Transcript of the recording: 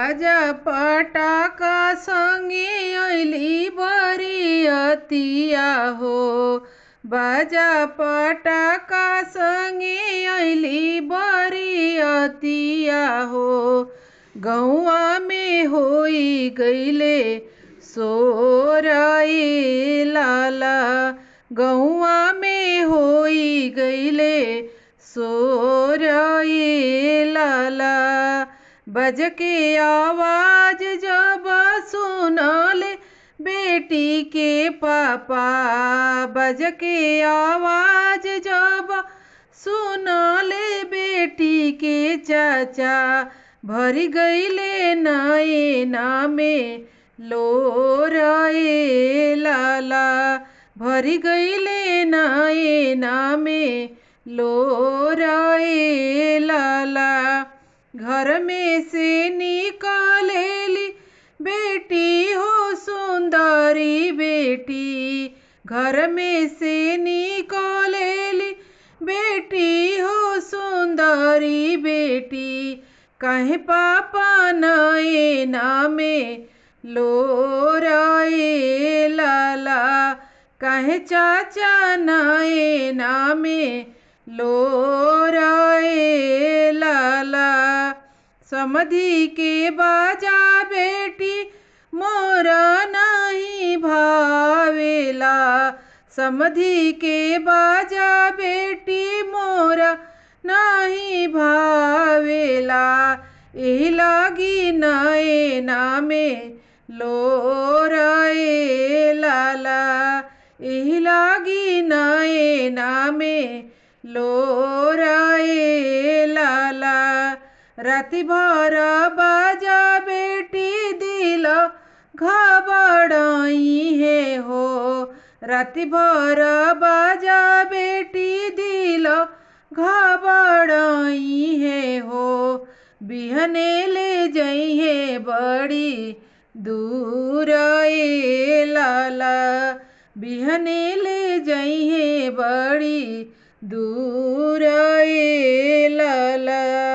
बाजा पटाका संगे ऐली बरियतिया हो। बाजा पटाका संगे ऐली बरियतिया हो। गौआ में होई गईले सोर ए लाला। गौआ में होई गईले सोर ए लाला। बज के आवाज जब सुनले बेटी के पापा। बज के आवाज जब सुनले बेटी के चाचा। भरी गईले नैना में लोर ए लाला। भरी गईले नैना में लोर ए लाला। घर में से निकलेली बेटी हो सुंदरी बेटी। घर में से निकलेली बेटी हो सुंदरी बेटी। काहे पापा नैना में लोर ए लाला। काहे चाचा नैना में लोर ए लाला। समधी के बाजा बेटी मोरा नहीं भावेला। समधी के बाजा बेटी मोरा नहीं भावेला। एही लागी नैना में लोर ए लाला। एही लागी नैना में लोर ए लाला। राति भर बाजा बेटी दिल घबराई है हो। राति भर बाजा बेटी दिल घबराई है हो। बिहने ले जई है बड़ी दूर ए लाला। बिहने ले जई है बड़ी दूर ए लाला।